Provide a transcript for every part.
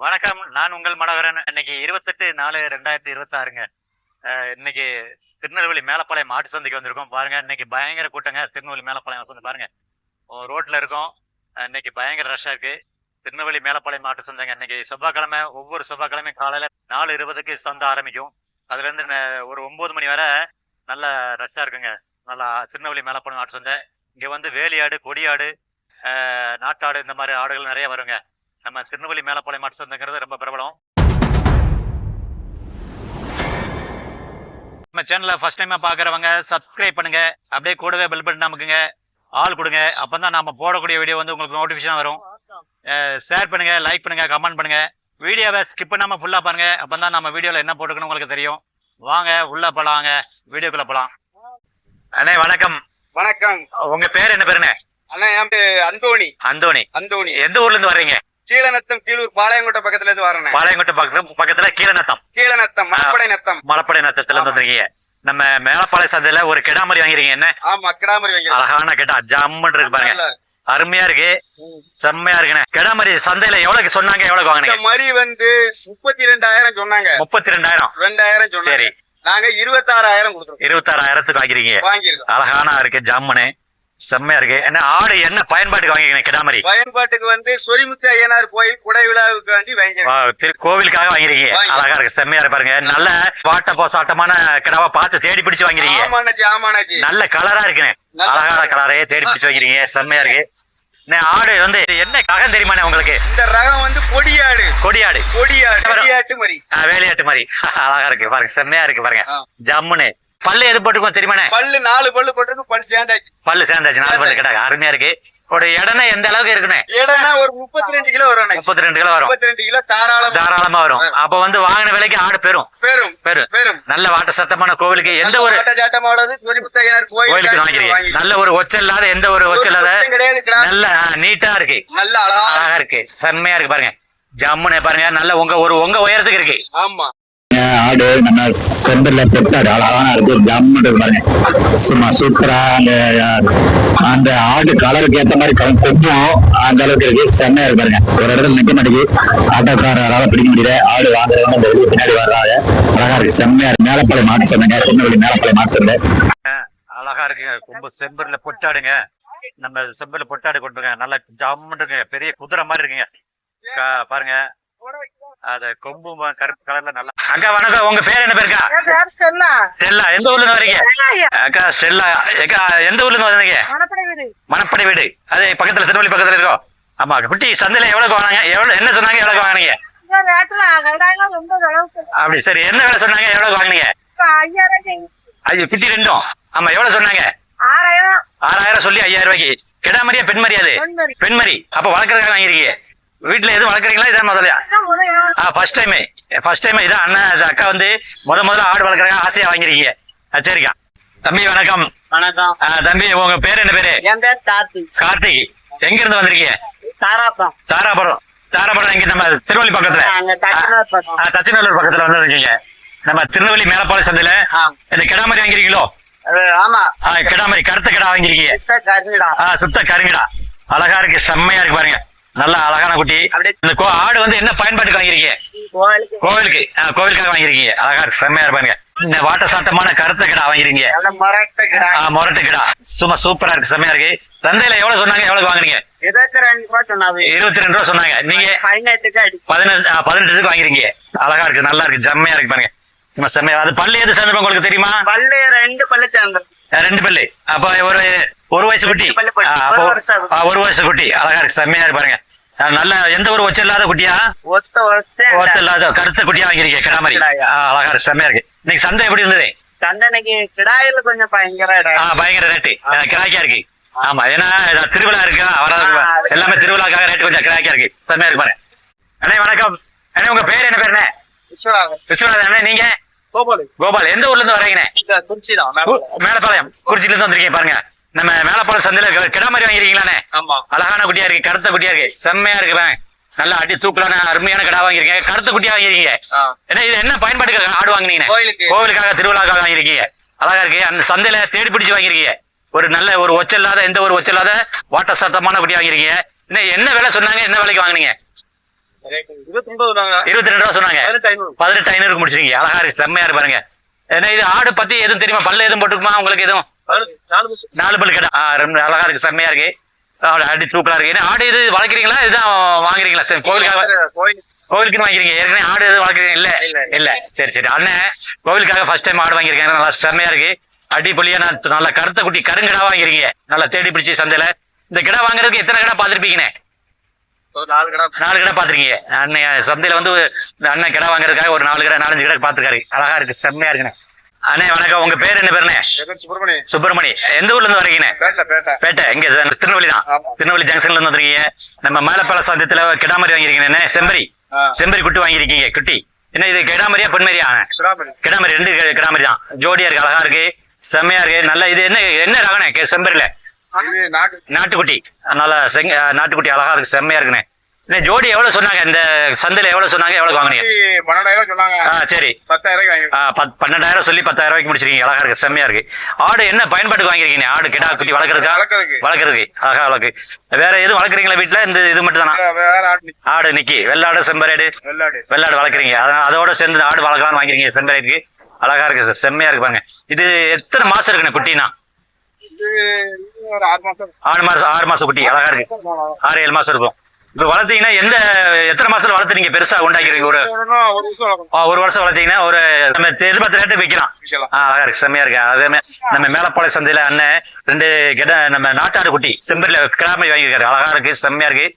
வணக்கம். நான் உங்கள் மனோகரன். இன்னைக்கு 28/4/2026ங்க. இன்னைக்கு திருநெல்வேலி மேலப்பாளையம் மாட்டு சந்தைக்கு வந்திருக்கோம். பாருங்க, இன்னைக்கு பயங்கர கூட்டங்க. திருநெல்வேலி மேலப்பாளையம் வந்து பாருங்க, ரோட்ல இருக்கோம். இன்னைக்கு பயங்கர ரஷ்ஷா இருக்கு. திருநெல்வேலி மேலப்பாளையம் மாட்டு சந்தைங்க. இன்னைக்கு செவ்வாய்க்கிழமை. ஒவ்வொரு செவ்வாய்க்கிழமையும் காலையில 4:20க்கு சந்தை ஆரம்பிக்கும். அதுல இருந்து ஒரு 9 மணி வரை நல்ல ரஷ்ஷா இருக்குங்க. நல்லா திருநெல்வேலி மேலப்பாளையம் மாட்டு சந்தை. இங்க வந்து வேலியாடு, கொடியாடு, நாட்டாடு, இந்த மாதிரி ஆடுகள் நிறைய வருங்க. நம்ம திருநெல்வேலி மேலப்பாளையம் மாட்டு சந்தைங்கிறது ரொம்ப பிரபலம். நம்ம சேனலை ஃபர்ஸ்ட் டைமா பாக்குறவங்க சப்ஸ்கிரைப் பண்ணுங்க. அப்படியே கூடவே பெல் பட்டன் நமக்குங்க ஆள் கொடுங்க. அப்பதான் நாம போடக்கூடிய வீடியோ வந்து உங்களுக்கு நோட்டிபிகேஷன் வரும். ஷேர் பண்ணுங்க, லைக் பண்ணுங்க, கமெண்ட் பண்ணுங்க. வீடியோவை ஸ்கிப் பண்ணாம ஃபுல்லா பாருங்க. அப்பதான் நம்ம வீடியோல என்ன போட்டுக்கணும் உங்களுக்கு தெரியும். வாங்க உள்ள போலாங்க, வீடியோக்குள்ள போலாம். அண்ணே வணக்கம். வணக்கம். உங்க பேர் என்ன பேருண்ணே? அண்ணா என் பேரு அந்தோணி. அந்தோணி. அந்தோணி. எந்த ஊர்ல இருந்து வர்றீங்க? கீழநத்தம், கீழூர், பாளையங்கோட்டை பக்கத்துல இருந்து வரேன். பாளையங்கோட்டை பக்கத்துல கீழநத்தம். கீழநத்தம், மலப்படை நத்தம். மலப்படை நத்தத்துல இருந்து வந்திருக்கீங்க. நம்ம மேலப்பாளைய சந்தையில ஒரு கிடாமரி வாங்கிறீங்க. என்ன? ஆமா, கிடாமரி வாங்கிறேன். அழகான கிடா, ஜம்முன்னு இருக்கு பாருங்க. அருமையா இருக்கு, செம்மையா இருக்குண்ணே. கிடாமரி சந்தையில எவ்வளவுக்கு சொன்னாங்க, எவ்வளவுக்கு வாங்கினீங்க? மரி வந்து 32,000 சொன்னாங்க. 32,000. 2,000 சொன்னாங்க. சரி, நாங்க 26,000 கொடுத்துருக்கோம். 26,000க்கு வாங்கிறீங்க. வாங்கிருக்கோம். அழகான இருக்கு, ஜம்முன்னு செம்மையா இருக்கு. என்ன ஆடு என்ன பயன்பாட்டுக்கு வாங்கிக்கிறீங்க? கிடாமரி பயன்பாட்டுக்கு வந்து சொரிமுத்து ஐயனார் கோயில் குடை விழாவுக்கு வேண்டி வாங்கிக்கிறேன். கோவிலுக்காக வாங்கிருக்கீங்க. அழகா இருக்கு, செம்மையா இருக்கு பாருங்க. நல்ல வாட்ட போசாட்டமான கிடாவா பார்த்து தேடி பிடிச்சு வாங்கிறீங்க. ஆமாண்ணாச்சி. நல்ல கலரா இருக்குண்ணே, அழகான கலரே தேடி பிடிச்சு வாங்கிறீங்க. செம்மையா இருக்கு. ஆடு வந்து என்ன ரகம் தெரியுமா உங்களுக்கு? இந்த ரகம் வந்து கொடியாடு. கொடியாடு. கொடியாட்டு மாதிரி, வேலையாட்டு மாதிரி அழகா இருக்கு பாருங்க, செம்மையா இருக்கு பாருங்க, ஜம்முன்னு. பல்லு எது போட்டுக்கும் தெரியுமா? பல்லு 4 பல்லு போட்டுருக்கு. பல்லு சேர்ந்தாச்சு. பல்லு சேர்ந்தாச்சு, 4 பல்லு கிடாங்க. அருமையா இருக்கு. ஒரு இடம்னா எந்த அளவுக்கு இருக்குன்னு? இடம்னா ஒரு 32 கிலோ வரும். 32 கிலோ வரும். 32 கிலோ தாராளமா வரும். அப்ப வந்து வாங்கின விலைக்கு ஆடு பெரும். நல்ல வாட்ட சத்தமான கோவிலுக்கு எந்த ஒரு கோவிலுக்கு வாங்கிருக்கீங்க. நல்ல ஒரு ஒச்சல் இல்லாத, எந்த ஒரு ஒச்சல் இல்லாத, நல்ல நீட்டா இருக்கு, நல்ல அழகா இருக்கு, செம்மையா இருக்கு பாருங்க, ஜம்முன்னு பாருங்க. நல்ல உங்க உயரத்துக்கு இருக்கு. ஆமா, ஆடு நம்ம செம்பர்ல பொட்டாடு அழகான இருக்கு, ஜம்முன்னு பாருங்க, சும்மா சூப்பரா. அந்த ஆடு கலருக்கு ஏத்த மாதிரி கொம்பும் அந்த அளவுக்கு இருக்கு, செம்மையா இருக்கு பாருங்க. ஒரு இடத்துல நிக்க மாட்டேங்குது, ஆட்டோக்காரரால பிடிக்க முடியல. ஆடு வாங்குறவங்க அந்த வெளியே பின்னாடி வர்றாங்க. அழகா இருக்கு, செம்மையா இருக்கு. மேலப்பாளையம் மாட்டு சொன்னாங்க, திருநெல்வேலி மேலப்பாளையம் மாட்டு சொன்ன அழகா இருக்குங்க. கொம்பு செம்பர்ல பொட்டாடுங்க. நம்ம செம்பர்ல பொட்டாடு கொண்டுங்க, நல்லா ஜம்முன்னு இருக்குங்க. பெரிய குதிரை மாதிரி இருக்குங்க பாருங்க. அத கொம்பு கருப்பு கலர்ல நல்லா. அக்கா வணக்கம், உங்க பேர் என்ன பேருக்கா? ஸ்டெல்லா. ஸ்டெல்லா. எந்த ஊர்ல இருந்து வரீங்க? அக்கா ஸ்டெல்லா. அக்கா எந்த ஊர்ல இருந்து வந்தீங்க? மணப்படை வீடு. அது பக்கத்துல, திருநெல்வேலி பக்கத்துல இருக்கோம். ஆமா. குட்டி சந்தையில எவ்வளவு வாங்கினாங்க? என்ன சொன்னாங்க, எவ்வளவு வாங்கினீங்க? அப்படி சரி, என்ன வேலை சொன்னாங்க, எவ்வளவு வாங்கினீங்க? அது குட்டி ரெண்டும். ஆமா, எவ்வளவு சொன்னாங்க? 6,000 சொல்லி 5,000 ரூபாய்க்கு. கிடாமரியா பெண்மரியாது? பெண்மரி. அப்ப வளர்க்கறதுக்காக வாங்கிருக்கீங்க. வீட்டுல எதுவும் வளர்க்குறீங்களா? இதான் முதல்ல? ஃபர்ஸ்ட் டைம் இதான். அண்ணன் அக்கா வந்து முதல்ல ஆடு வளர்க்குறாங்க, ஆசையா வாங்கிருக்கீங்க. சரிக்கா. தம்பி வணக்கம். வணக்கம் தம்பி, உங்க பேர் என்ன பேரு? என் பேர் கார்த்திக். எங்க இருந்து வந்திருக்கீங்க? தாராபுரம். இங்க நம்ம திருநெல்வேலி பக்கத்துல, தத்திநல்லூர் பக்கத்துல வந்துருக்கீங்க. நம்ம திருநெல்வேலி மேலப்பாளைய சந்தையில இந்த கிடாமரி வாங்கிருக்கீங்களோ? ஆமா, கிடாமரி கருத்த கிடா வாங்கிருக்கீங்க. சுத்த கருங்கிடா. அழகா இருக்கு, செம்மையா இருக்கு பாருங்க. நல்ல அழகான குட்டி. இந்த ஆடு வந்து என்ன பயன்பாட்டுக்கு வாங்கிருக்கீங்க? கோவிலுக்காக வாங்கிருக்கீங்க. அழகா இருக்கு, செம்மையா இருப்பாங்க. இந்த வாட்ட சாட்டமான கருத்த கிடா வாங்கிருக்கீங்க. மொரட்டு கிடா சும்மா சூப்பரா இருக்கு, செம்மையா இருக்கு. சந்தையில எவ்வளவு சொன்னாங்க, எவ்வளவு வாங்குறீங்க? 22 ரூபா சொன்னாங்க. நீங்க 18க்கு வாங்கிருக்கீங்க. அழகா இருக்கு, நல்லா இருக்கு, செம்மையா இருக்கு பாருங்க, சும்மா செம்மையா. அது பல்லு எது சேர்ந்து உங்களுக்கு தெரியுமா? பல்லு 2 பல்லு சேர்ந்து. 2 பல்லு. அப்ப ஒரு வயசு குட்டி. 1 வயசு குட்டி. அழகா இருக்கு, செம்மையா இருக்கு பாருங்க. நல்ல எந்த ஒரு ஒச்ச இல்லாத குட்டியா? ஒத்த இல்லாத கருத்த குட்டியா வாங்கிருக்கீங்க கிடாமரி. அழகா இருக்கு, செம்மையா இருக்கு. இன்னைக்கு சந்தை எப்படி இருந்தது? சந்தைக்கு கிடாயில கொஞ்சம் பயங்கர ரேட்டு கிராக்கியா இருக்கு. ஆமா, ஏன்னா திருவிழா இருக்கா, எல்லாமே திருவிழாக்காக ரேட்டு கொஞ்சம் கிராக்கியா இருக்கு, செம்மையா இருக்கு பாருங்க. அண்ணே வணக்கம். அண்ணே உங்க பேர் என்ன பேருண்ணே? விஸ்வநாதன். அண்ணே நீங்க? கோபால். எந்த ஊர்ல இருந்து வரீங்கண்ணே? மேலப்பாளையம், குறிச்சில இருந்து வந்திருக்கீங்க பாருங்க. நம்ம மேலப்பாளையம் சந்தையில கிடாமரி வாங்கிருக்கீங்களாண்ணே? அழகான குட்டியா இருக்கு, கருத்த குட்டியா இருக்கு, செம்மையா இருக்கு. நல்லா அடி தூக்கலான அருமையான கிடா வாங்கிருக்கீங்க, கருத்த குட்டியா வாங்கிருக்கீங்க. ஏன்னா இது என்ன பயன்பாட்டுக்கு ஆடு வாங்கினீங்க? கோவிலுக்காக, திருவிழாக்காக வாங்கிருக்கீங்க. அழகா இருக்கு. அந்த சந்தையில தேடி பிடிச்சு வாங்கிருக்கீங்க. ஒரு நல்ல ஒரு ஒச்சல் இல்லாத, எந்த ஒரு ஒச்சல் இல்லாத வாட்ட சத்தமான குட்டி வாங்கிருக்கீங்க. என்ன விலை சொன்னாங்க, என்ன விலைக்கு வாங்கினீங்க? 29 நாங்க 22 ரூபா சொன்னாங்க. 18,500. 18,500 முடிச்சிருக்கீங்க. அழகா இருக்கு, செம்மையா இருக்கு பாருங்க. ஏன்னா இது ஆடு பத்தி எதுவும் தெரியுமா? பல்லு எதுவும் போட்டுக்குமா உங்களுக்கு? எதுவும் 4 பல்லு கடை. ரொம்ப அழகா இருக்கு, செம்மையா இருக்கு, அடி தூக்கலா இருக்கு. ஏன்னா ஆடு இது வளர்க்குறீங்களா? இதுதான் வாங்குறீங்களா? சரி, கோவிலுக்காக கோவிலுக்குன்னு வாங்கிறீங்க. ஏற்கனவே ஆடு எதுவும் வளர்க்குறீங்க? இல்ல. சரி. அண்ணன் கோவிலுக்காக ஃபர்ஸ்ட் டைம் ஆடு வாங்கியிருக்காங்க. நல்லா செம்மையா இருக்கு, அடிப்பொலியா. நல்ல கருத்த குட்டி கருங்கடா வாங்கிறீங்க. நல்லா தேடி பிடிச்சி சந்தையில. இந்த கிடா வாங்குறதுக்கு எத்தனை கடை பாத்திருப்பீங்கண்ணே? 4 கடை 4 கடை பாத்திருக்கீங்க. அண்ணன் சந்தையில வந்து இந்த அண்ணன் கிடா வாங்குறதுக்காக ஒரு 4 கடை 4-5 கடை பாத்துருக்காரு. அழகா இருக்கு, செம்மையா இருக்குண்ணே. அண்ணே வணக்கம். உங்க பேர் என்ன பேருண்ணே? சுப்பிரமணி. எந்த ஊர்ல இருந்து வரீங்கண்ணே? பேட்டை. இங்க திருநெல்வேலி தான். திருநெல்வேலி ஜங்ஷன்ல இருந்து வந்துருக்கீங்க. நம்ம மேலப்பால சந்தத்துல கிடாமரி வாங்கிருக்கீங்க. செம்பரி குட்டி வாங்கிருக்கீங்க. குட்டி என்ன இது கிடாமரியா பெண்மரியா? கிடாமரி. 2 கிடாமரி தான். ஜோடியா இருக்கு, அழகா இருக்கு, செம்மையா இருக்கு. நல்ல இது என்ன ரகண்ணே செம்பரில? நாட்டுக்குட்டி. நல்லா நாட்டுக்குட்டி அழகா இருக்கு, செம்மையா இருக்குண்ணே. ஜோடி எவ்வளவு சொன்னாங்க? இந்த சந்தையில எவ்வளவு சொன்னாங்க? எவ்வளவு வாங்குனீங்க? 12,000 சொன்னாங்க. சரி, 10,000 12,000 சொல்லி 10,000 முடிச்சிருக்கீங்க. அழகா இருக்கு, செம்மையா இருக்கு. ஆடு என்ன பயன்பாட்டுக்கு வாங்கிருக்கீங்க? ஆடு கிடா குட்டி வளர்க்கறதுக்கு அழகா வளர்க்கு. வேற எதுவும் வளர்க்குறீங்களா வீட்டுல? இந்த இது மட்டும் தானா? ஆடு நிக்கி வெள்ளாடு செம்பரேடு வெள்ளாடு வளர்க்குறீங்க. அதோட சேர்ந்து ஆடு வளர்க்கலாம்னு வாங்கிருக்கீங்க. செம்பரேடுக்கு அழகா இருக்கு, செம்மையா இருக்கு பாருங்க. இது எத்தனை மாசம் இருக்குண்ணே குட்டினா? 6 மாசம் குட்டி. அழகா இருக்கு, 6-7 மாசம் இருக்கும். இப்ப வளர்த்தீங்கன்னா எத்தனை மாசத்துல வளர்த்து நீங்க பெருசா உண்டாக்கிறீங்க? ஒரு வருஷம் வளர்த்தீங்கன்னா ஒரு நம்ம எதிர்பார்த்த ரேட்டு விற்கலாம். அழகா இருக்கு, செம்மையா இருக்கு. அதே நம்ம மேலப்பாளைய சந்தையில அண்ணன் 2 கிட்ட நம்ம நாட்டாடு குட்டி செம்பரில கிராமி வாங்கியிருக்காரு. அழகா இருக்கு, செம்மையா இருக்கு.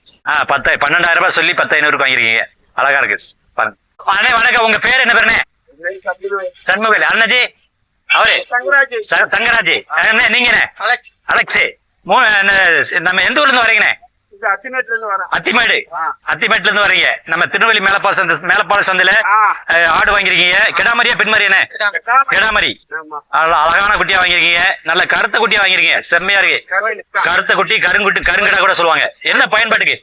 12,000 ரூபாய் சொல்லி 10,500 வாங்கிருக்கீங்க. அழகா இருக்கு பாருங்க. அண்ணே வணக்கம். உங்க பேர் என்ன பேருண்ணே? சண்முகவேல். அண்ணாஜி அவரு தங்கராஜ். அண்ணே நீங்க? அலெக்ஸ். நம்ம எந்த ஊர்ல இருந்து வரீங்கண்ணே? அத்திமேட்ல இருந்து வரீங்க. நம்ம திருநெல்வேலி மேலப்பால சந்தையில ஆடு வாங்கிருக்கீங்க. கிடாமரியா பெண்மரியானே? கிடாமரி. அழகான குட்டியா வாங்கிருக்கீங்க. நல்ல கருத்த குட்டியா வாங்கிருக்கீங்க, செம்மையா இருக்கு. கருத்த குட்டி கருங்கடா கூட சொல்லுவாங்க. என்ன பயன்பாட்டுக்கு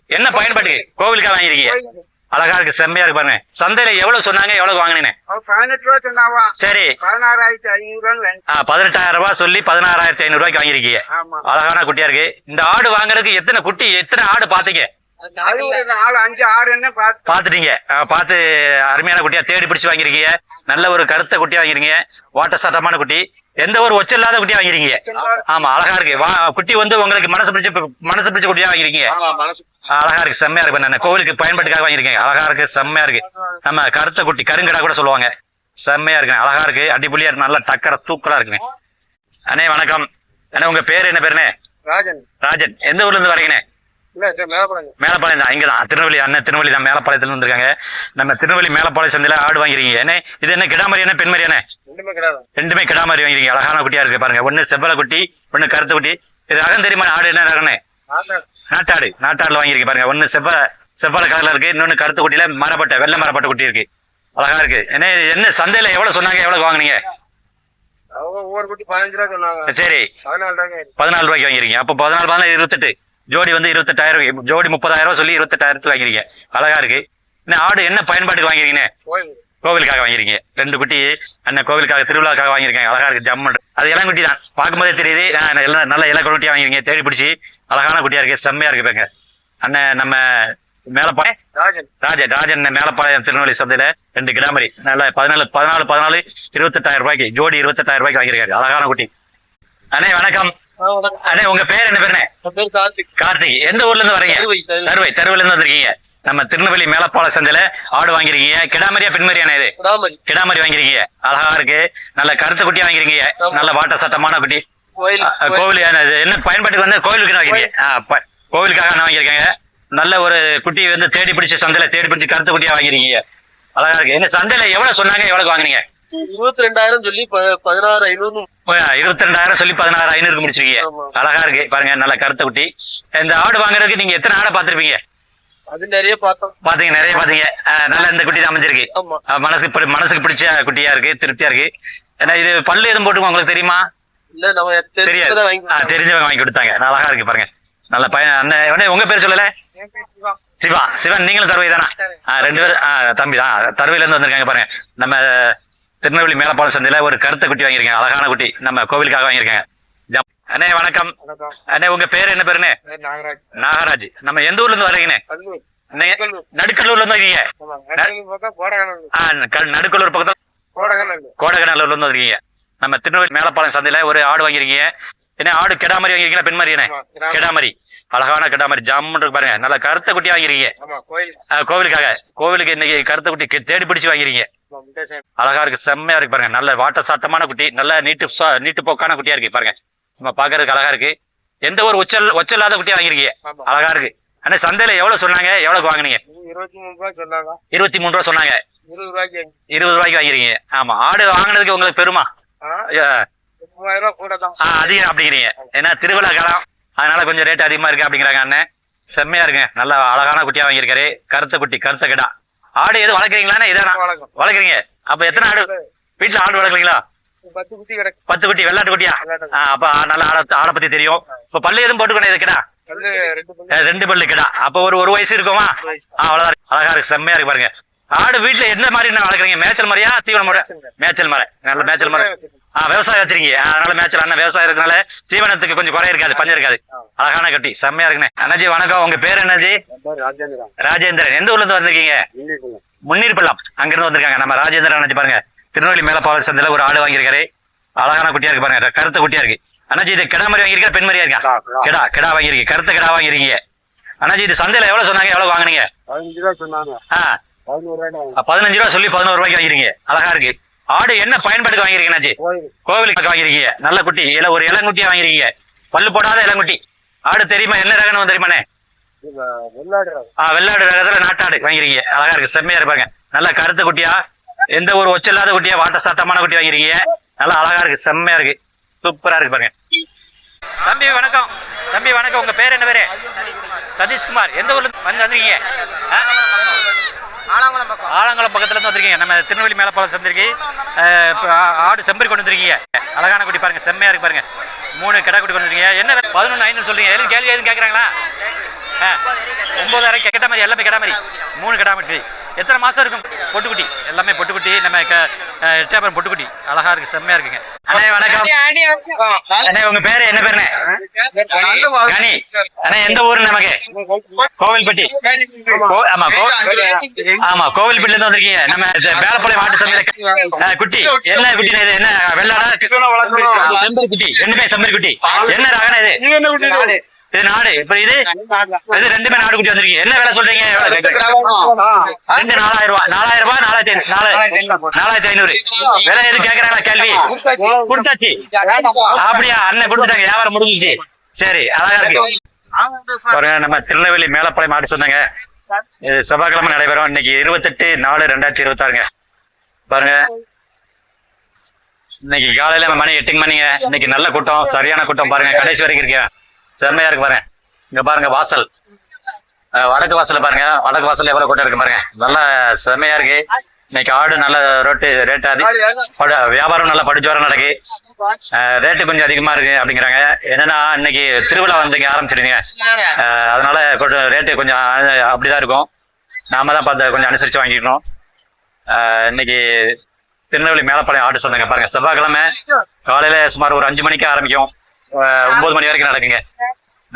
கோவிலுக்காக வாங்கிருக்கீங்க. அழகா இருக்கு, செம்மையா இருக்கு பாருங்க. சந்தையில எவ்வளவு சொன்னாங்க? எவ்வளவு வாங்கினீங்க? 18 ரூபா சொன்னாவா? சரி, 18,000 ரூபாய் சொல்லி 16,500 ரூபாய்க்கு வாங்கிருக்கீங்க. அழகான குட்டியா இருக்கு. இந்த ஆடு வாங்குறதுக்கு எத்தனை ஆடு பாத்தீங்க? 4-5-6 என்ன பாத்துட்டீங்க. பார்த்து அருமையான குட்டியா தேடி பிடிச்சு வாங்கிருக்கீங்க. நல்ல ஒரு கருத்த குட்டியா வாங்கிருக்கீங்க. வாட்ட சட்டமான குட்டி. எந்த ஒரு ஒச்ச இல்லாத குட்டியா வாங்கிருக்கீங்க. ஆமா, அழகா இருக்கு. குட்டி வந்து உங்களுக்கு மனசு பிடிச்ச குட்டியா வாங்கிருக்கீங்க. அழகா இருக்கு, செம்மையா இருக்கு. நான் கோவிலுக்கு பயன்பாட்டுக்காக வாங்கிருக்கேன். அழகா இருக்கு, செம்மையா இருக்கு. நம்ம கருத்த குட்டி கருங்கடா கூட சொல்லுவாங்க. செம்மையா இருக்கு, அழகா இருக்கு, அடிப்பொலியா இருக்கு, நல்லா டக்கர தூக்கலா இருக்குங்க. அண்ணே வணக்கம். அண்ணே உங்க பேரு என்ன பேருண்ணே? ராஜன். எந்த ஊர்ல இருந்து வரீங்கண்ணே? மேலப்பாளையம் தான். இங்கதான் திருநெல்வேலி. அண்ணன் திருநெல்வேலி தான், மேலப்பாளையத்துல இருந்திருக்காங்க. நம்ம திருநெல்வேலி மேலப்பாளைய சந்தையில ஆடு வாங்கிருக்கீங்க. என்ன இது? என்ன கிடாமரி என்ன பெண்மரியானே? 2மே கிடாமரி வாங்கிருக்கீங்க. அழகான குட்டியா இருக்கு பாருங்க. 1 செவ்வல குட்டி, 1 கருத்த குட்டி. இது ரகம் தெரியுமா? ஆடு என்ன ரகம்னே? நாட்டாடுல வாங்கிருக்கு பாருங்க. 1 செவ்வல கலர்ல இருக்கு, இன்னொன்னு கருத்து குட்டியில வெள்ளை மரப்பட்ட குட்டி இருக்கு. அழகா இருக்கு. என்ன சந்தையில எவ்வளவு சொன்னாங்க? எவ்வளவு வாங்குனீங்க? ஒவ்வொரு குட்டி 15 ரூபாய் சொன்னாங்க. சரி, 14 ரூபாய்க்கு வாங்கிருக்கீங்க. அப்போ 14 28 ஜோடி வந்து 28,000. ஜோடி 30,000 சொல்லி 28,000 வாங்கிருக்கீங்க. அழகா இருக்கு. ஆடு என்ன பயன்பாட்டுக்கு வாங்கிருக்கீங்க? கோவிலுக்காக வாங்கிருக்கீங்க. 2 குட்டி அண்ணன் கோவிலுக்காக திருவிழாக்காக வாங்கிருக்கேன். அழகா இருக்கு, ஜம்மன். அது இளங்குட்டி தான், பார்க்கும்போதே தெரியுது. நல்ல இளக்குட்டியா வாங்கிருக்கீங்க. தேடி பிடிச்சி அழகான குட்டியா இருக்கு, செம்மையா இருக்கு பாருங்க. அண்ணன் நம்ம மேலப்பாளையம் ராஜன் மேலப்பாளையம் திருநெல்வேலி சந்தையில 2 கிடாமரி நல்ல 14 28,000 ரூபாய்க்கு ஜோடி 28,000 ரூபாய்க்கு வாங்கிருக்காரு. அழகான குட்டி. அண்ணே வணக்கம். அண்ணே உங்க பேர் என்ன பேருண்ணே? கார்த்திக். எந்த ஊர்ல இருந்து வரீங்க? தருவையில இருந்து வந்திருக்கீங்க. நம்ம திருநெல்வேலி மேலப்பாளைய சந்தையில ஆடு வாங்கிருக்கீங்க. கிடாமரியா பெண்மரியானே? இது கிடாமரி வாங்கிருக்கீங்க. அழகா இருக்கு, நல்ல கருத்து குட்டியா வாங்கிருக்கீங்க. நல்ல வாட்ட சட்டமான குட்டி. கோவில் என்ன பயன்பாட்டுக்கு வந்து கோவிலுக்கு வாங்கிருக்கீங்க. கோவிலுக்காக வாங்கியிருக்காங்க. நல்ல ஒரு குட்டி வந்து தேடி பிடிச்ச சந்தையில தேடி பிடிச்சி கருத்து குட்டியா வாங்கிருக்கீங்க. அழகா இருக்கு. என்ன சந்தையில எவ்வளவு சொன்னாங்க? எவ்வளவு வாங்கினீங்க? 22,000 சொல்லி 16,500. 22,000 சொல்லி 16,500 முடிச்சிருக்கீங்க. அழகா இருக்கு பாருங்க, நல்ல கருத்த குட்டி. இந்த ஆடு வாங்குறதுக்கு நீங்க எத்தனை ஆடை பாத்திருப்பீங்க? அது நிறைய பாத்தீங்க. நல்ல இந்த குட்டி தான் அமைஞ்சிருக்கு. மனசுக்கு பிடிச்ச குட்டியா இருக்கு, திருப்தியா இருக்கு. ஏன்னா இது பல்லு எதுவும் போட்டுக்கோ உங்களுக்கு தெரியுமா? இல்ல, நம்ம தெரியாது. தெரிஞ்சவங்க வாங்கி கொடுத்தாங்க. அழகா இருக்கு பாருங்க, நல்ல பையன். அண்ணன் உங்க பேர் சொல்லல? சிவன். நீங்களும் தருவை தானா? 2 பேர் தம்பி தான், தருவையில இருந்து வந்திருக்காங்க பாருங்க. நம்ம திருநெல்வேலி மேலப்பாளைய சந்தையில ஒரு கருத்த குட்டி வாங்கியிருக்காங்க. அழகான குட்டி, நம்ம கோவிலுக்காக வாங்கியிருக்காங்க. அண்ணே வணக்கம். அண்ணே உங்க பேர் என்ன பேருண்ணே? நாகராஜ். நம்ம எந்த ஊர்ல இருந்து வரீங்கண்ணே? நடுக்கல்லூர்ல இருந்து இருக்கீங்க. நடுக்கல்லூர் பக்கத்துல கோடகநல்லூர்ல இருந்து இருக்கீங்க. நம்ம திருநெல்வேலி மேலப்பாளையம் சந்தையில ஒரு ஆடு வாங்கிருக்கீங்க. என்ன ஆடு கிடா மாதிரி வாங்கிருக்கீங்களா பெண் மாதிரி? என்ன கிடா மாதிரி, அழகான கிடா மாதிரி ஜம்முன்னு இருக்கு பாருங்க. நல்ல கருத்த குட்டி வாங்கிருக்கீங்க கோவிலுக்காக. கோவிலுக்கு இன்னைக்கு கருத்த குட்டி தேடி பிடிச்சு வாங்கிருக்கீங்க. அழகா இருக்கு, செம்மையா இருக்கு பாருங்க. நல்ல வாட்ட சாட்டமான குட்டி, நல்ல நீட்டு போக்கான குட்டியா இருக்கு பாருங்க. நம்ம பாக்குறதுக்கு அழகா இருக்கு. எந்த ஒரு ஒச்சல்லாத குட்டியா வாங்கிருக்கீங்க, அழகா இருக்கு. ஆனா சந்தையில எவ்வளவு சொன்னாங்க, எவ்வளவுக்கு வாங்கினீங்க? 23 ரூபா சொன்னாங்க. 20 ரூபாய்க்கு வாங்கிருக்கீங்க. ஆமா, ஆடு வாங்கினதுக்கு உங்களுக்கு பெருமா அதிகம் அப்படிங்கிறீங்க. ஏன்னா திருவிழா காலம், அதனால கொஞ்சம் ரேட் அதிகமா இருக்கு அப்படிங்கிறாங்க அண்ணன். செம்மையா இருக்குங்க, நல்ல அழகான குட்டியா வாங்கியிருக்காரு. கருத்த குட்டி, கருத்த கிடா. ஆடு எதுவும் வளர்க்குறீங்களான்னு? இதானா வளர்க்குறீங்க? அப்ப எத்தனை ஆடு வீட்டுல ஆடு வளர்க்குறீங்களா? 10 குட்டி. வெள்ளாட்டு குட்டியா? அப்ப நல்ல ஆடை பத்தி தெரியும். இப்ப பல்லு எதுவும் போட்டுக்கணும் இது கிடா? 2 பல்லு கிடா. அப்ப ஒரு வயசு இருக்குமா? அவ்வளவுதான். அழகா இருக்கு, செம்மையா இருக்கு பாருங்க. ஆடு வீட்டுல எந்த மாதிரி என்ன வளர்க்குறீங்க? மேய்ச்சல் மாதிரியா தீவன முறை? மேய்ச்சல் மரம். நல்ல மேய்ச்சல் மரம். விவசாயம் வச்சிருக்கீங்க, அதனால மேய்ச்சல். அண்ணன் விவசாயம் இருக்கனால தீவனத்துக்கு கொஞ்சம் குறை இருக்காது, பஞ்சம் இருக்காது. அழகான கட்டி, செம்மையா இருக்குண்ணே. அண்ணாஜி வணக்கம். உங்க பேர் என்னஜி? ராஜேந்திரன். எந்த ஊர்ல இருந்து வந்திருக்கீங்க? முன்னீர்பள்ளம். அங்கிருந்து வந்திருக்காங்க நம்ம ராஜேந்திரன் அண்ணாச்சி. பாருங்க, திருநெல்வேலி மேலப்பாளையம் சந்தையில ஒரு ஆடு வாங்கியிருக்காரு. அழகான குட்டியா இருக்கு பாருங்க, கருத்த குட்டியா இருக்கு. அண்ணாச்சி இது கிடா மாதிரி வாங்கியிருக்கா பெண் மாதிரியா இருக்கா? கிடா வாங்கியிருக்கு, கருத்த கிடா வாங்கிருக்கீங்க. அண்ணாச்சி இது சந்தையில எவ்வளவு சொன்னாங்க, எவ்வளவு வாங்கினீங்க? 15 ரூபா சொல்லி 11 ரூபாய்க்கு வாங்கிருக்கீங்க. அழகா இருக்கு. ஆடு என்ன பயன்பாட்டுக்கு வாங்கிருக்கீங்க அண்ணாச்சி? கோவிலுக்கு வாங்கிருக்கீங்க. நல்ல குட்டி, ஒரு இளங்குட்டியா வாங்கிருக்கீங்க. பல்லு போடாத இளங்குட்டி. ஆடு தெரியுமா, என்ன ரகம்னு தெரியுமாண்ணே? வெள்ளாடு ரகத்துல நாட்டாடு வாங்கிருக்கீங்க. அழகா இருக்கு, செம்மையா இருப்பாங்க. நல்ல கருத்து குட்டியா, எந்த ஒரு ஒச்சல்லாத குட்டியா, வாட்ட சாட்டமான குட்டி வாங்கிருக்கீங்க. நல்லா அழகா இருக்கு, செம்மையா இருக்கு, சூப்பரா இருக்கு பாருங்க. தம்பி வணக்கம். தம்பி வணக்கம். உங்க பேர் என்ன பேரு? சதீஷ்குமார். எந்த ஊர்ல வந்திருக்கீங்க? ஆலங்குளம் பக்கத்துல இருந்து வந்திருக்கீங்க. நம்ம திருநெல்வேலி மேலப்பாளையம் சந்திருக்கு ஆடு செம்பரி கொண்டு வந்திருக்கீங்க. அழகான குட்டி பாருங்க, செம்மையா இருக்கு பாருங்க. 3 கிடா குட்டி கொண்டு வந்திருக்கீங்க. என்ன 11,500 சொல்றீங்க? எதுவும் கேள்வி எதுவும் கேட்கறாங்களா? 9,000 கிட்ட மாதிரி, எல்லாமே கிடா மாதிரி. 3 கிடா மாதிரி. எத்தனை மாசம் இருக்கும் பொட்டுக்குட்டி? எல்லாமே பொட்டுக்குட்டி. நம்ம எட்டாபுரம் பொட்டுக்குட்டி. அழகா இருக்கு, செம்மையா இருக்குங்க. அண்ணே வணக்கம். அண்ணே உங்க பேரு என்ன பேருண்ணே? கனி. அண்ணே எந்த ஊரு நமக்கு? கோவில்பட்டி. ஆமா, கோவில்பட்டில இருந்து வந்திருக்கீங்க. நம்ம மேலப்பாளையம் மாட்டு சந்தையில குட்டி. என்ன குட்டி இது? என்ன வெள்ளாடா செம்பரி குட்டி? 2மே செம்பரி குட்டி. என்ன ரகனா இது? இது நாடு. இப்ப இது 2மே நாடு குட்டி வந்திருக்கீங்க. என்ன விலை சொல்றீங்க? 4,000 ரூபாய். 4,500 விலை எது கேக்குறாங்களா? கேள்வி கொடுத்தாச்சு. அப்படியா? அண்ணன் கொடுத்துட்டாங்க, வியாபாரம் முடிஞ்சிச்சு. சரி, அழகா இருக்கு பாருங்க. நம்ம திருநெல்வேலி மேலப்பாளையம் மாட்டு சொன்னாங்க. இது செவ்வாய்க்கிழமை நடைபெறும். இன்னைக்கு 28/4/2026 பாருங்க. இன்னைக்கு காலையில மணி 8 மணிங்க. இன்னைக்கு நல்ல கூட்டம், சரியான கூட்டம் பாருங்க. கடைசி வரைக்கும் இருக்கேன், செம்மையா இருக்கு பாருங்க. இங்க பாருங்க வாசல், வடக்கு வாசல் பாருங்க. வடக்கு வாசல் எவ்வளவு கூட்டம் இருக்கு பாருங்க. நல்லா செம்மையா இருக்கு. இன்னைக்கு ஆடு நல்ல ரேட்டு வியாபாரம் நல்லா படிச்சோரம் நடக்கு. ரேட்டு கொஞ்சம் அதிகமா இருக்கு அப்படிங்கிறாங்க. என்னன்னா இன்னைக்கு திருவிழா வந்து இங்க ஆரம்பிச்சிருந்தீங்க, அதனால ரேட்டு கொஞ்சம் அப்படிதான் இருக்கும். நாம தான் பார்த்து கொஞ்சம் அனுசரிச்சு வாங்கிக்கணும். இன்னைக்கு திருநெல்வேலி மேலப்பாளையம் ஆடு சொன்னாங்க பாருங்க. செவ்வாய்க்கிழமை காலையில சுமார் ஒரு 5 மணிக்கு ஆரம்பிக்கும், 9 மணி வரைக்கும் நடக்குங்க.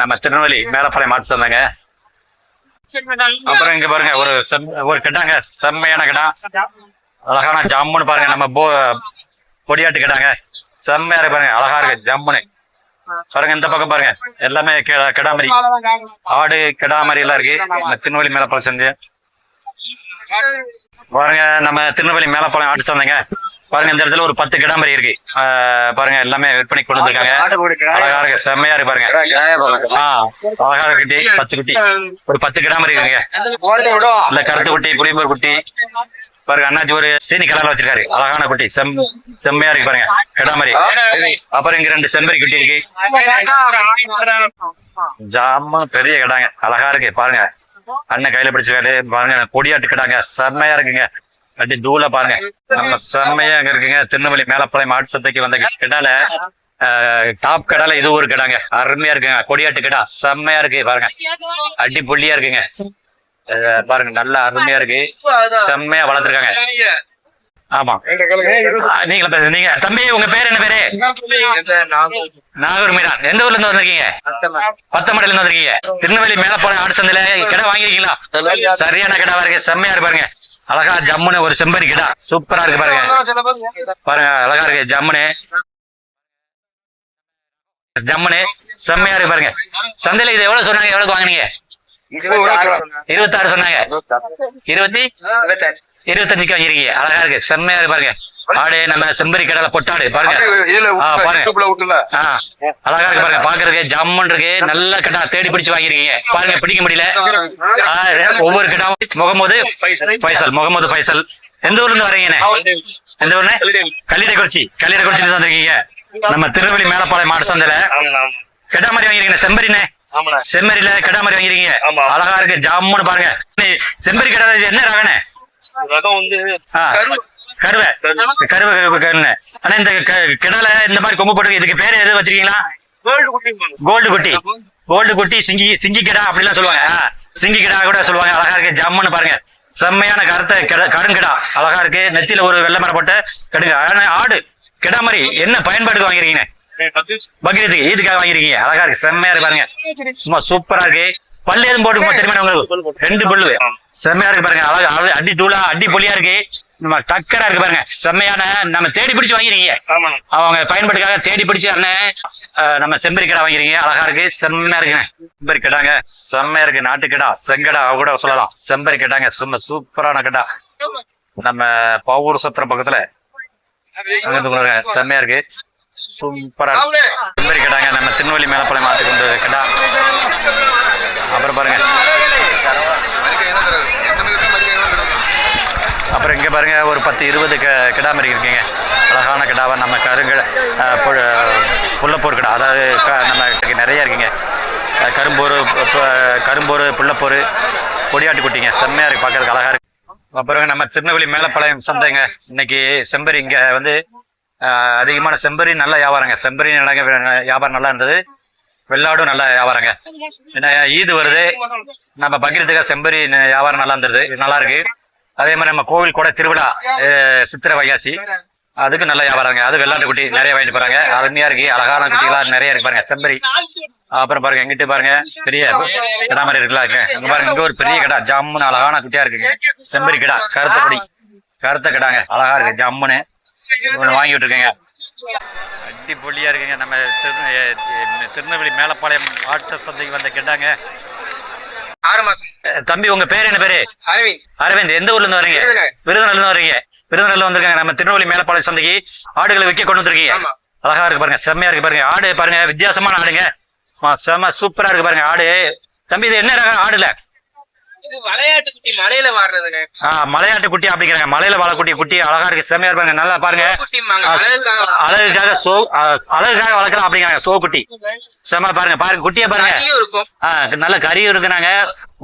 நம்ம திருநெல்வேலி மேலப்பாளையம் மாட்டு சொன்னாங்க. அப்புறம் இங்க பாருங்க ஒரு கிடாங்க, செம்மையான கிடா, அழகான ஜம்முன்னு பாருங்க. நம்ம பொடியாட்டு கிடாங்க, செம்மையா இருக்கு பாருங்க. அழகா இருக்கு, ஜம்முன்னு பாருங்க. இந்த பக்கம் பாருங்க, எல்லாமே கிடா மாதிரி, ஆடு கிடா மாதிரி எல்லாம் இருக்கு. நம்ம திருநெல்வேலி மேலப்பாளையம் சந்தை பாருங்க. நம்ம திருநெல்வேலி மேலப்பாளையம் ஆட்டு சந்தைங்க பாருங்க. இந்த இடத்துல ஒரு 10 கிடா மாதிரி இருக்கு பாருங்க. எல்லாமே விற்பனை கொண்டு வந்திருக்காங்க. அழகா இருக்கு, செம்மையா இருக்கு பாருங்க. அழகா இருக்கு. 10 குட்டி, ஒரு 10 கிடா மாதிரி இருக்குங்க. இல்ல கருத்து குட்டி, புளியம்பூர் குட்டி பாருங்க. அண்ணாச்சி ஒரு சீனி கலர்ல வச்சிருக்காரு. அழகான குட்டி, செம்மையா இருக்கு பாருங்க, கிடா மாதிரி. அப்புறம் இங்க 2 செம்பரி குட்டி இருக்கு. ஜாம பெரிய கிடாங்க, அழகா இருக்கு பாருங்க. அண்ணன் கையில பிடிச்சிருக்காரு பாருங்க. பொடியாட்டு கிடாங்க, செம்மையா இருக்குங்க. அடி தூள பாருங்க, நம்ம செம்மையா அங்க இருக்குங்க. திருநெல்வேலி மேலப்பாளையம் மாட்டு சந்தைக்கு வந்த கிடால டாப் கடால இது ஒரு கிடாங்க, அருமையா இருக்குங்க. கொடியாட்டு கிடா செம்மையா இருக்கு பாருங்க, அடி புள்ளியா இருக்குங்க பாருங்க. நல்லா அருமையா இருக்கு, செம்மையா வளர்த்துருக்காங்க. ஆமா. நீங்க தம்பி உங்க பேர் என்ன பேரு? நாகூர் மீரான். எந்த ஊர்ல இருந்து வந்திருக்கீங்க? பத்தமடையில இருந்து வந்திருக்கீங்க. திருநெல்வேலி மேலப்பாளையம் ஆடு சந்தையில கிடா வாங்கிருக்கீங்களா? சரியான கிடாவா இருக்கு, செம்மையா இருக்கு பாருங்க. அழகா ஜம்முன்னு ஒரு செம்பரி கிடா சூப்பரா இருக்கு பாருங்க. பாருங்க அழகா இருக்கு ஜம்முன்னு செம்மையா இருக்கு பாருங்க. சந்தையில இது எவ்வளவு சொன்னாங்க, எவ்வளவு வாங்கினீங்க? 26 சொன்னாங்க. 25க்கு வாங்கிருக்கீங்க. அழகா இருக்கு, செம்மையா இருக்கு பாருங்க. ஆடு நம்ம செம்பரி கடலை பொட்டாடு பாருங்க. பாருங்க அழகா இருக்கு பாருங்க, பாக்குறதுக்கு ஜம்முன் இருக்கு. நல்ல கடா தேடி பிடிச்சு வாங்கிருக்கீங்க பாருங்க. பிடிக்க முடியல. ஒவ்வொரு கடாவும் முகமது ஃபைசல். எந்த ஊர்ல இருந்து வரீங்க? எந்த ஊர்ல? கல்லிடைக்குறிச்சி இருந்து வந்திருக்கீங்க. நம்ம திருநெல்வேலி மேலப்பாளையம் மாடு சந்தையில கிடா மாதிரி வாங்கிருக்கீங்க. செம்மறியில கிடா மாதிரி வாங்கிருக்கீங்க. அழகா இருக்கு ஜம்முன்னு பாருங்க. செம்பரி கடை என்ன ரகனே? கருவை. ஆனா இந்த கிடால இந்த மாதிரி கொம்பு போட்டு இதுக்கு பேரு எது வச்சிருக்கீங்களா? கோல்டு குட்டி சிங்கி கிடா அப்படிலாம் சொல்லுவாங்க. சிங்கி கிடா கூட சொல்லுவாங்க. அழகா இருக்கு ஜம்முன்னு பாருங்க. செம்மையான கருங்கிடா அழகா இருக்கு. நெத்தியில ஒரு வெள்ளை மரம் போட்டு கடுங்க. ஆடு கிடா மாதிரி என்ன பயன்பாட்டுக்கு வாங்கிருக்கீங்க? பக்ரீத்துக்கு ஈதுக்காக வாங்கிருக்கீங்க. அழகா இருக்கு, செம்மையா இருக்கு பாருங்க. சும்மா சூப்பரா இருக்கு. பல்லு எதுவும் போட்டு தெரியுமா உங்களுக்கு? 2 பல்லு செம்மையா இருக்கு பாருங்க. அழகா அடி தூளா அடி பொலியா இருக்கு. நம்ம டக்கரா இருக்கு பாருங்க. செம்மையான நம்ம தேடி பிடிச்சு வாங்கிருக்கீங்க. அவங்க பயன்பாட்டுக்காக தேடி பிடிச்சு அண்ணன் நம்ம செம்பரி கடா வாங்கிருக்கீங்க. அழகா இருக்கு, செம்மையா இருக்குங்க. செம்பரி கடாங்க செம்மையா இருக்கு. நாட்டு கடா செங்கடா கூட சொல்லலாம். செம்பரி கடாங்க சும்மா சூப்பரான கடா. நம்ம பவுர் சத்திரம் பக்கத்துல செம்மையா இருக்கு, சூப்பரா இருக்கு. செம்பரி கடாங்க நம்ம திருநெல்வேலி மேலப்பாளையம் மாத்துக்கு கொண்டு கடா. அப்புறம் பாருங்க, அப்புறம் இங்க பாருங்க ஒரு 10-20 கிடா மாதிரி இருக்குங்க. அழகான கிடாவை நம்ம புள்ளப்போர் கிடா, அதாவது நம்ம நிறைய இருக்குங்க. கரும்போர் புள்ளப்போர் கொடியாட்டு குட்டிங்க செம்மையா இருக்கு, பார்க்கறதுக்கு அழகா இருக்கு. அப்புறம் நம்ம திருநெல்வேலி மேலப்பாளையம் சந்தைங்க. இன்னைக்கு செம்பரி இங்க வந்து அதிகமான செம்பரி நல்ல வியாபாரங்க. செம்பரி வியாபாரம் நல்லா இருந்தது. வெள்ளாடும் நல்ல வியாபாரங்க. ஏன்னா ஈது வருது, நம்ம பக்ரீத்துக்காக செம்பரி வியாபாரம் நல்லா இருந்தது, நல்லா இருக்கு. அதே மாதிரி நம்ம கோவில் கூட திருவிழா சித்திரை வைகாசி, அதுக்கு நல்ல வியாபாரங்க. அது வெள்ளாட்டு குட்டி நிறைய வாங்கிட்டு போறாங்க. அருமையா இருக்கு, அழகான குட்டிகளா நிறைய இருக்கு பாருங்க செம்பரி. அப்புறம் பாருங்க எங்கிட்ட பாருங்க பெரிய கடா மாதிரி இருக்குல்ல, அங்க பாருங்க இங்க ஒரு பெரிய கடா ஜம்முன்னு அழகான குட்டியா இருக்குங்க. செம்பரி கடா கருத்த கடாங்க, அழகா இருக்கு ஜம்முன்னு வாங்கி விட்டுருக்கேங்க. அடிப்பொலியா இருக்குங்க. நம்ம திருநெல்வேலி மேலப்பாளையம் ஆட்டு சந்தைக்கு வந்த கிடாங்க. 6 மாசம். தம்பி உங்க பேர் என்ன பேரு? அரவிந்த். எந்த ஊர்ல இருந்து வரீங்க? விருதுநகர்ல இருந்து வரீங்க. விருதுநகர்ல வந்திருக்காங்க. நம்ம திருநெல்வேலி மேலப்பாளையம் சந்தைக்கு ஆடுகளை விற்க கொண்டு வந்திருக்கீங்க. அழகா இருக்கு பாருங்க, செம்மையா இருக்கு பாருங்க. ஆடு பாருங்க வித்தியாசமான ஆடுங்க, செம்ம சூப்பரா இருக்கு பாருங்க ஆடு. தம்பி இது என்ன ரகம் ஆடுல? மலையாட்டு குட்டி, மலையில வாடுறதுங்க. மலையாட்டு குட்டி அப்படிங்கிறாங்க. மலையில வாழக்கூடிய குட்டி அழகா இருக்கு, செம்மையா இருப்பாங்க. நல்லா பாருங்க, அழகுக்காக வளர்க்கலாம் அப்படிங்கிறாங்க. சோ குட்டி செம்ம பாருங்க. பாருங்க குட்டியா பாருங்க, நல்ல கறியும் இருக்குனாங்க.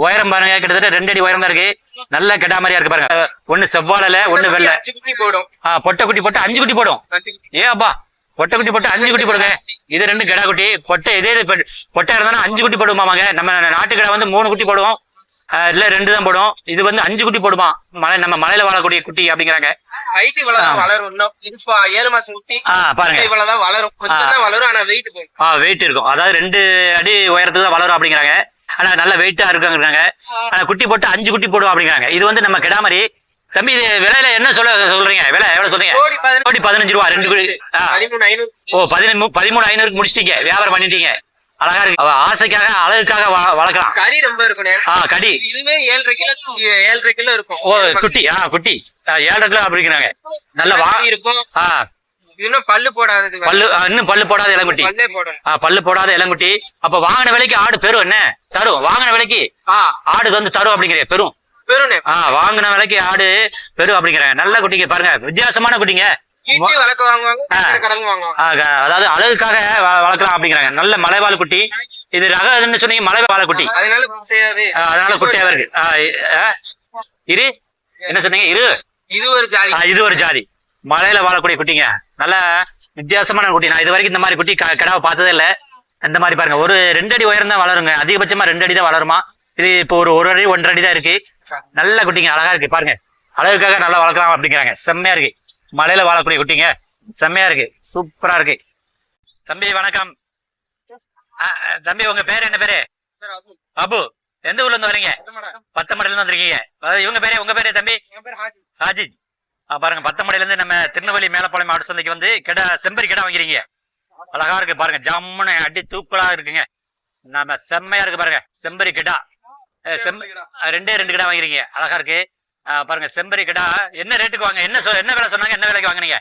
உயரம் பாருங்க கிட்டத்தட்ட 2 அடி உயரம் தான் இருக்கு. நல்ல கெட்டா மாதிரியா இருக்கு பாருங்க. ஒண்ணு செவ்வாழைல ஒண்ணு வெள்ளை. பொட்டை குட்டி போட்டு 5 குட்டி போடும். ஏப்பா பொட்டை குட்டி போட்டு 5 குட்டி போடுங்க. இது 2 கெடா குட்டி. பொட்டை பொட்டை இருந்தாலும் 5 குட்டி போடுமாங்க. நம்ம நாட்டு கடை வந்து 3 குட்டி போடுவோம், இல்ல 2 தான் போடும். இது வந்து 5 குட்டி போடுமா. நம்ம மலையில வாழக்கூடிய குட்டி அப்படிங்கிறாங்க. வெயிட் இருக்கும், அதாவது 2 அடி உயரத்துக்கு தான் வளரும் அப்படிங்கிறாங்க. ஆனா நல்ல வெயிட்டா இருக்காங்க. ஆனா குட்டி போட்டு 5 குட்டி போடும் அப்படிங்கிறாங்க. இது வந்து நம்ம கிடா மாதிரி. தம்பி இது விலையில என்ன சொல்றீங்க? விலை எவ்வளவு சொல்றீங்க? கோடி 15 ரூபா 2 குட்டி. 13,500 முடிச்சிட்டீங்க, வியாபாரம் பண்ணிட்டீங்க. அழகா இருக்கு, ஆசைக்காக அழகுக்காக வளர்க்கலாம். கறி ரொம்ப இருக்கும். கடி இதுவே 7.5 கிலோ இருக்கும். குட்டி 7.5 கிலோ அப்படிங்கிறாங்க. நல்ல இருக்கும். இன்னும் பல்லு போடாதது, இன்னும் பல்லு போடாத இளங்குட்டி. பல்லு போடாத இளங்குட்டி. அப்ப வாங்கின விலைக்கு ஆடு பெரும் என்ன தரும்? வாங்கின விலைக்கு ஆடு வந்து தரும் அப்படிங்கிற பெரும். வாங்கின விலைக்கு ஆடு பெரும் அப்படிங்கிறாங்க. நல்ல குட்டிங்க பாருங்க, வித்தியாசமான குட்டிங்க. அதாவது அழகுக்காக வளர்க்கலாம் அப்படிங்கிறாங்க. நல்ல மலைவாழ் குட்டி. இது ரகம் சொன்னீங்க, மலைவாழ குட்டி, அதனால குட்டியாவே இருக்கு. என்ன சொன்னீங்க? இது ஒரு ஜாதி மலையில வாழக்கூடிய குட்டிங்க. நல்ல வித்தியாசமான குட்டி. நான் இது வரைக்கும் இந்த மாதிரி குட்டி கிடாவை பார்த்ததே இல்லை. இந்த மாதிரி பாருங்க, ஒரு 2 அடி உயரம் தான் வளருங்க. அதிகபட்சமா 2 அடி தான் வளருமா. இது இப்போ ஒரு 1 அடி 1.5 அடி தான் இருக்கு. நல்ல குட்டிங்க, அழகா இருக்கு பாருங்க. அழகுக்காக நல்லா வளர்க்கலாம் அப்படிங்கிறாங்க. செம்மையா இருக்கு. மலையில வாழக்கூடிய குட்டிங்க செம்மையா இருக்கு, சூப்பரா இருக்கு. தம்பி வணக்கம். தம்பி உங்க பேரு என்ன பேரு? அபு. எந்த ஊர்ல இருந்து வரீங்க? பத்தமடையில இருந்து வந்திருக்கீங்க. இவங்க பேரு, உங்க பேரு தம்பி? ஹாஜி. பாருங்க, பத்தமடையில இருந்து நம்ம திருநெல்வேலி மேலப்பாளையம் ஆடு சந்தைக்கு வந்து கிடா, செம்பரி கிடா வாங்கிறீங்க. அழகா இருக்கு பாருங்க, ஜம்முன்னு அடி தூக்கலா இருக்குங்க. நம்ம செம்மையா இருக்கு பாருங்க, செம்பரி கிடா. ரெண்டே 2 கிடா வாங்கிறீங்க, அழகா இருக்கு. பாருங்க செம்பரி கிடா என்ன ரேட்டுக்கு வாங்க, என்ன விலை சொன்னாங்க, என்ன விலைக்கு வாங்கினீங்க?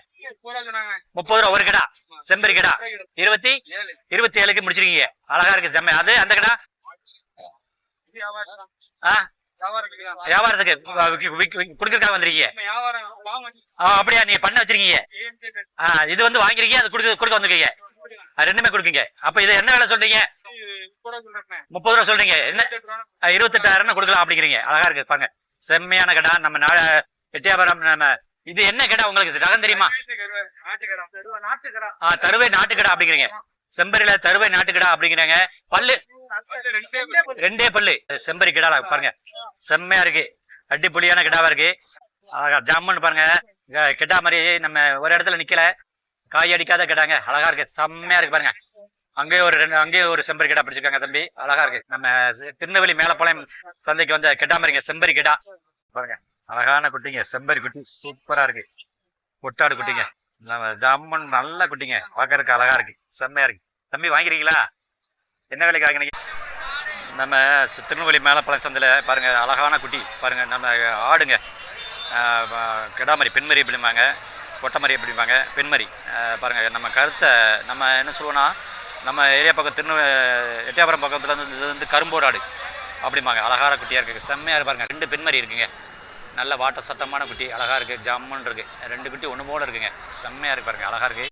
30 ரூபா ஒரு கிடா. செம்பரி கிடா 27க்கு முடிச்சிருக்கீங்க. அழகா இருக்கு, செம்மை. அது அந்த கிடா வியாபாரத்துக்கு குடுக்கறதுக்காக வந்திருக்கீங்க. அப்படியா, நீங்க பண்ண வச்சிருக்கீங்க. இது வந்து வாங்கிருக்கீங்க, அது கொடுக்க வந்திருக்கீங்க. ரெண்டுமே கொடுக்கீங்க. அப்ப இது என்ன விலை சொல்றீங்க? 30 ரூபா சொல்றீங்க. என்ன 28,000 கொடுக்கலாம் அப்படிங்கிறீங்க. அழகா இருக்கு பாருங்க, செம்மையான கடா. நம்ம எட்டியாபுரம். நம்ம இது என்ன கடா உங்களுக்கு ரகம் தெரியுமா? தருவை நாட்டுக்கடா அப்படிங்கிறீங்க. செம்பரியில தருவை நாட்டுக்கடா அப்படிங்கிறாங்க. பல்லு 2 பல்லு. செம்பரி கிடா பாருங்க, செம்மையா இருக்கு, அடிப்பொலியான கிடாவா இருக்கு. அழகா ஜாமுன்னு பாருங்க, கிடா மாதிரி நம்ம ஒரு இடத்துல நிக்கல, காய் அடிக்காத கிடாங்க. அழகா இருக்கு, செம்மையா இருக்கு பாருங்க. அங்கேயே ஒரு செம்பரி கிடா பிடிச்சிருக்காங்க தம்பி, அழகா இருக்கு. நம்ம திருநெல்வேலி மேலப்பாளையம் சந்தைக்கு வந்த கிடா மாதிரிங்க, செம்பரி கிடா பாருங்க. அழகான குட்டிங்க, செம்பரி குட்டி சூப்பரா இருக்கு. பொட்டாடு குட்டிங்க, நம்ம ஜாமுன் நல்ல குட்டிங்க, பார்க்கறதுக்கு அழகா இருக்கு, செம்மையா இருக்கு. தம்பி வாங்கிறீங்களா? என்ன விலைக்கு வாங்கினீங்க? நம்ம திருநெல்வேலி மேலப்பாளையம் சந்தையில் பாருங்க, அழகான குட்டி பாருங்க. நம்ம ஆடுங்க, கிடாமரி பெண்மரி எப்படிம்பாங்க, கொட்டமரி எப்படிம்பாங்க, பெண்மரி பாருங்க. நம்ம கருத்தை நம்ம என்ன சொல்லுவோம்னா, நம்ம ஏரியா பக்கம் எட்டியாபுரம் பக்கத்தில் இருந்து இது வந்து கரும்போடு ஆடு அப்படிம்பாங்க. அழகான குட்டியாக இருக்குது, செம்மையாக இருப்பாருங்க. 2 பெண்மரி இருக்குங்க, நல்ல வாட்ட சட்டமான குட்டி, அழகாக இருக்குது, ஜம்முன்னு இருக்குது. 2 குட்டி ஒன்று போல இருக்குங்க, செம்மையாக இருக்கு பாருங்க, அழகாக இருக்குது.